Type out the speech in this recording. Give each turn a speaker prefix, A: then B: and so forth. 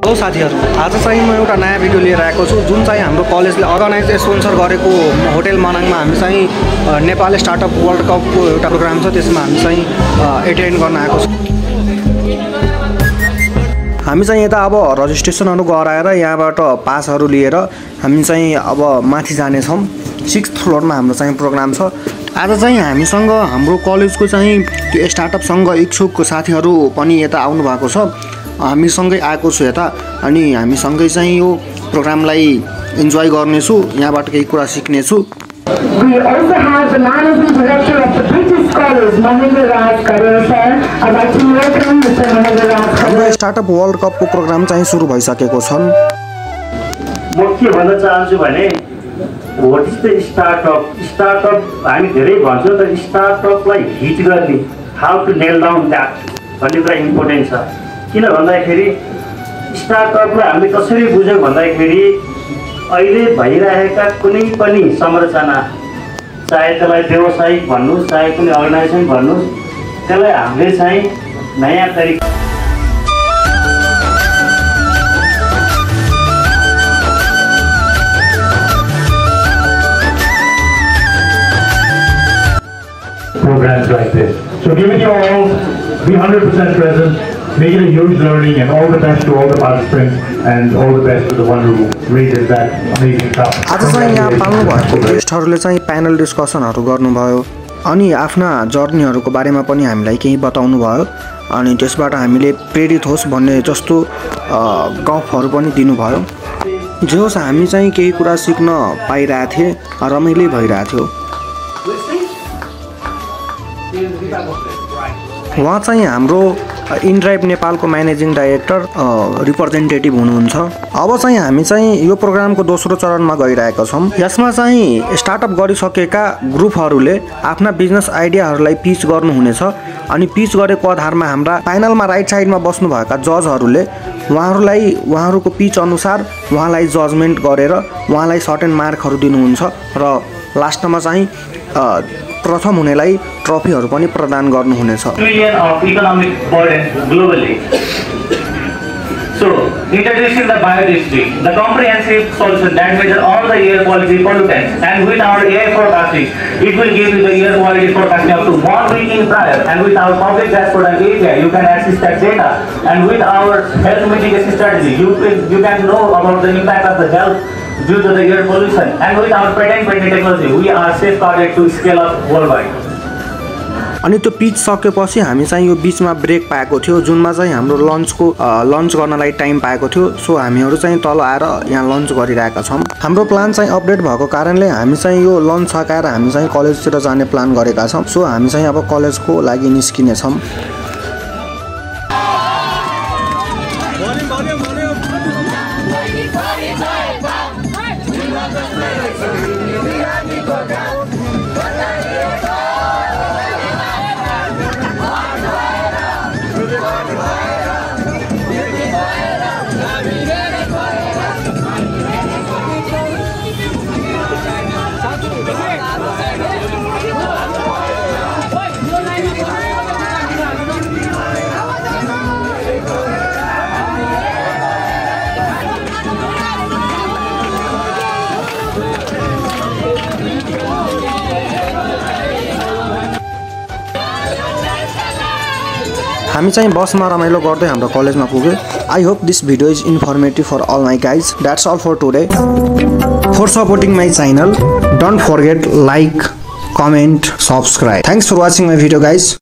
A: Hello साथीहरु, आज चाहिँ म एउटा नयाँ भिडियो लिएर आएको छु जुन चाहिँ हाम्रो कलेजले अर्गनाइज स्पोन्सर गरेको होटल मनाङमा हामी चाहिँ नेपाल स्टार्टअप वर्ल्ड कपको एउटा प्रोग्राम छ। त्यसमा हामी चाहिँ एटेन्ड गर्न आएको छौं। हामी चाहिँ यता अब रजिस्ट्रेसनहरु गराएर यहाँबाट पासहरु लिएर हामी चाहिँ अब माथि जाने छौं। 6th फ्लोरमा हाम्रो चाहिँ प्रोग्राम छ। आज चाहिँ हामीसँग हाम्रो कलेजको चाहिँ त्यो स्टार्टअप सँग इच्छुक साथीहरु पनि यता आउनु भएको छ। हामी सँगै आएको छु यता अनि हामी सँगै चाहिँ यो प्रोग्रामलाई इन्जोय गर्नेछु, यहाँबाट केही कुरा सिक्नेछु।
B: We also have the managing director of the British College, Mahendra Raj Karel sir. I'd like to welcome Mr. Mahendra Raj Karel.
A: हाम्रो स्टार्टअप वर्ल्ड कपको प्रोग्राम चाहिँ सुरु भइसकेको छ।
C: म के भन्न चाहन्छु भने what is the startup? Startup हामी धेरै भन्छौँ तर स्टार्टअपलाई हिट गर्ने how to nail down that भन्ने कुरा इम्पोर्टेन्ट छ। किन भन्दाखेरि स्टार्टअपलाई हामीले कसरी बुझ्यौँ भन्दाखेरि अहिले भइरहेका कुनै पनि संरचना, चाहे त्यसलाई व्यवसायिक भन्नुहोस् चाहे कुनै अर्गनाइजेसन भन्नुहोस्, त्यसलाई हामीले चाहिँ नयाँ तरिका
D: programs like this. So giving you all, be 100% present, make it a huge learning, and all the best to all the participants and all the best to the one who rated that amazing cup.
A: आज चाहिँ यहाँ पाल्नु भएको गेस्टहरुले चाहिँ panel डिस्कसनहरु गर्नुभयो अनि आफ्ना जर्नीहरुको बारेमा पनि हामीलाई केही बताउनु भयो अनि त्यसबाट हामीले प्रेरित होस् भन्ने जस्तो गफहरु पनि दिनुभयो। जे होस् हामी चाहिँ केही कुरा सिक्न पाइरहेको थिए, रमाइलो भइरहेको थियो। उहाँ चाहिँ हाम्रो इनड्राइभ नेपालको म्यानेजिङ डाइरेक्टर रिप्रेजेन्टेटिभ हुनुहुन्छ। अब चाहिँ हामी चाहिँ यो प्रोग्रामको दोस्रो चरणमा गइरहेका छौं। यसमा चाहिँ स्टार्टअप गरिसकेका ग्रुपहरुले आफ्ना बिजनेस आइडियाहरुलाई पिच गर्नुहुनेछ अनि पिच गरेको आधारमा हाम्रा प्यानलमा राइट साइडमा बस्नु भएका जजहरुले उहाँहरुको पिच अनुसार उहाँलाई जजमेन्ट गरेर उहाँलाई सर्टेन मार्कहरु दिनुहुन्छ र लास्टमा चाहिँ प्रथम हुनेलाई ट्रफीहरु पनि प्रदान गर्नुहुनेछ।
C: Trillion of economic burden globally. So, introducing the biodiversity, the comprehensive solution that measures all the air quality pollutants, and with our air forecasting, it will give you the air quality forecasting up to 1 week in prior, and with our public dashboard and API, you can access that data, and with our health mitigation strategy, you can know about the impact of the health due to the air pollution, and with our patent pending technology, we are safeguarded to scale up worldwide.
A: अनि त्यो pitch सकेपछि हामी चाहिँ यो बीचमा brake पाएको थियो जुनमा चाहिँ हाम्रो लन्च गर्नलाई टाइम पाएको थियो। सो हामीहरु चाहिँ तल आएर यहाँ लन्च गरिरहेका छौं। हाम्रो प्लान चाहिँ अपडेट भएको कारणले हामी चाहिँ यो लन्च सकाएर हामी चाहिँ कलेजतिर जाने प्लान गरेका छौं। सो हामी चाहिँ अब कलेजको लागि निस्किने छौं। हामी चाहिँ बसमा रमाइलो गर्दै हाम्रो कलेजमा पुगे। I hope this video is informative for all my guys. That's all for today. For supporting my channel, don't forget like, comment, subscribe. Thanks for watching my video guys.